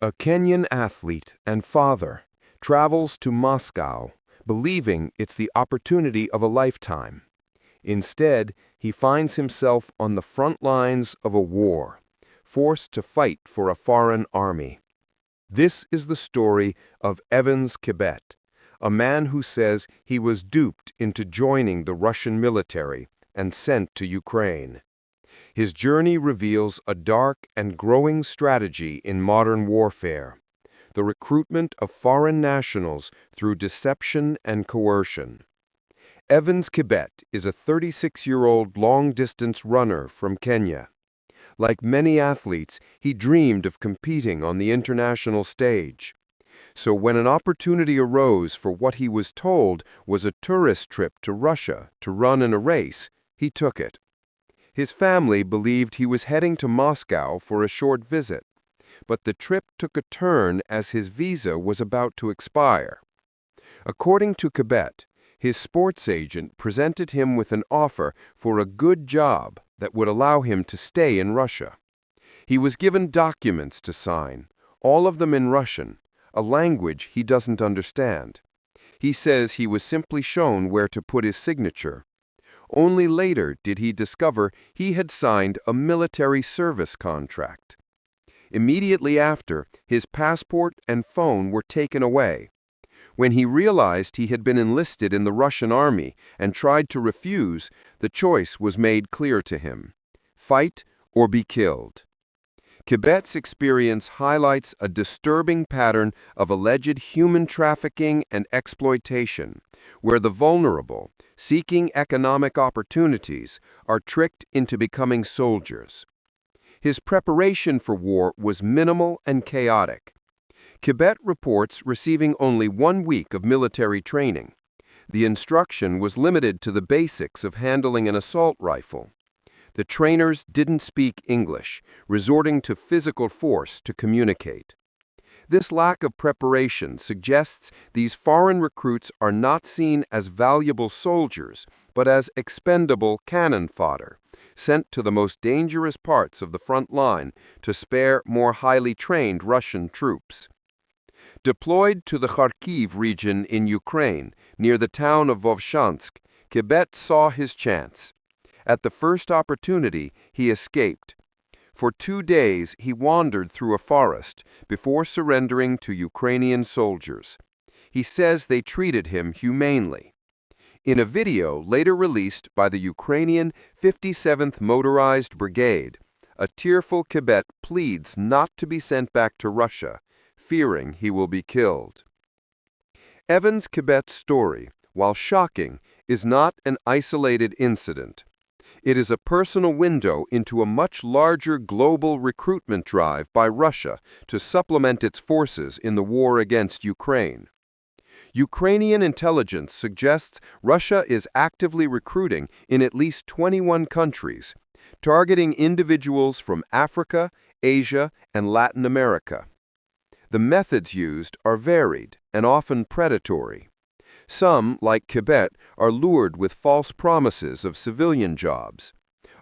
A Kenyan athlete and father travels to Moscow, believing it's the opportunity of a lifetime. Instead, he finds himself on the front lines of a war, forced to fight for a foreign army. This is the story of Evans Kibet, a man who says he was duped into joining the Russian military and sent to Ukraine. His journey reveals a dark and growing strategy in modern warfare: the recruitment of foreign nationals through deception and coercion. Evans Kibet is a 36-year-old long-distance runner from Kenya. Like many athletes, he dreamed of competing on the international stage. So when an opportunity arose for what he was told was a tourist trip to Russia to run in a race, he took it. His family believed he was heading to Moscow for a short visit, but the trip took a turn as his visa was about to expire. According to Kibet, his sports agent presented him with an offer for a good job that would allow him to stay in Russia. He was given documents to sign, all of them in Russian, a language he doesn't understand. He says he was simply shown where to put his signature. Only later did he discover he had signed a military service contract. Immediately after, his passport and phone were taken away. When he realized he had been enlisted in the Russian army and tried to refuse, the choice was made clear to him: fight or be killed. Kibet's experience highlights a disturbing pattern of alleged human trafficking and exploitation, where the vulnerable, seeking economic opportunities, are tricked into becoming soldiers. His preparation for war was minimal and chaotic. Kibet reports receiving only 1 week of military training. The instruction was limited to the basics of handling an assault rifle. The trainers didn't speak English, resorting to physical force to communicate. This lack of preparation suggests these foreign recruits are not seen as valuable soldiers, but as expendable cannon fodder, sent to the most dangerous parts of the front line to spare more highly trained Russian troops. Deployed to the Kharkiv region in Ukraine, near the town of Vovchansk, Kibet saw his chance. At the first opportunity, he escaped. For 2 days, he wandered through a forest before surrendering to Ukrainian soldiers. He says they treated him humanely. In a video later released by the Ukrainian 57th Motorized Brigade, a tearful Kibet pleads not to be sent back to Russia, fearing he will be killed. Evans Kibet's story, while shocking, is not an isolated incident. It is a personal window into a much larger global recruitment drive by Russia to supplement its forces in the war against Ukraine. Ukrainian intelligence suggests Russia is actively recruiting in at least 21 countries, targeting individuals from Africa, Asia, and Latin America. The methods used are varied and often predatory. Some, like Kibet, are lured with false promises of civilian jobs.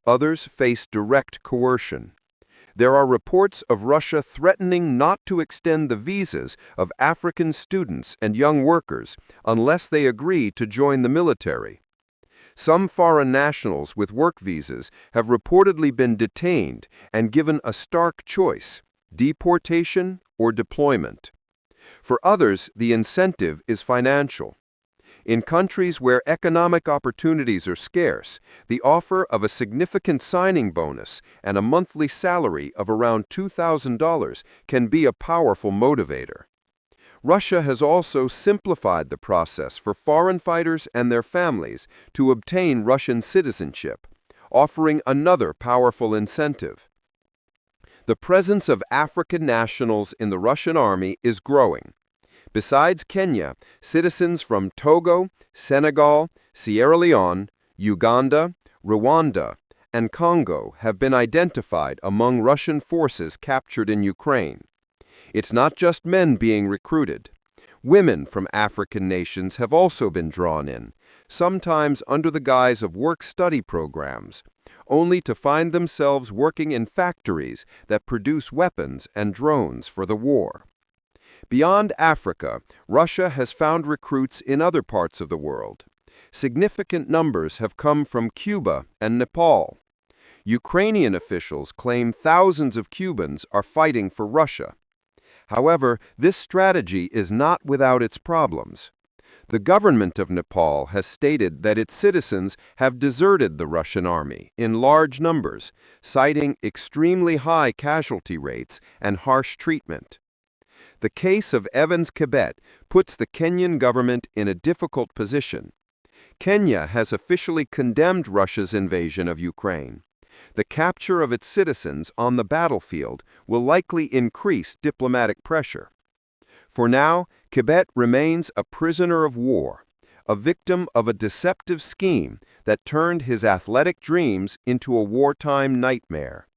Others face direct coercion. There are reports of Russia threatening not to extend the visas of African students and young workers unless they agree to join the military. Some foreign nationals with work visas have reportedly been detained and given a stark choice: deportation or deployment. For others, the incentive is financial. In countries where economic opportunities are scarce, the offer of a significant signing bonus and a monthly salary of around $2,000 can be a powerful motivator. Russia has also simplified the process for foreign fighters and their families to obtain Russian citizenship, offering another powerful incentive. The presence of African nationals in the Russian army is growing. Besides Kenya, citizens from Togo, Senegal, Sierra Leone, Uganda, Rwanda, and Congo have been identified among Russian forces captured in Ukraine. It's not just men being recruited. Women from African nations have also been drawn in, sometimes under the guise of work-study programs, only to find themselves working in factories that produce weapons and drones for the war. Beyond Africa, Russia has found recruits in other parts of the world. Significant numbers have come from Cuba and Nepal. Ukrainian officials claim thousands of Cubans are fighting for Russia. However, this strategy is not without its problems. The government of Nepal has stated that its citizens have deserted the Russian army in large numbers, citing extremely high casualty rates and harsh treatment. The case of Evans Kibet puts the Kenyan government in a difficult position. Kenya has officially condemned Russia's invasion of Ukraine. The capture of its citizens on the battlefield will likely increase diplomatic pressure. For now, Kibet remains a prisoner of war, a victim of a deceptive scheme that turned his athletic dreams into a wartime nightmare.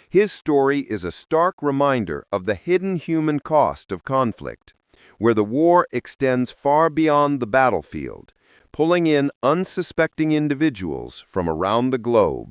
His story is a stark reminder of the hidden human cost of conflict, where the war extends far beyond the battlefield, pulling in unsuspecting individuals from around the globe.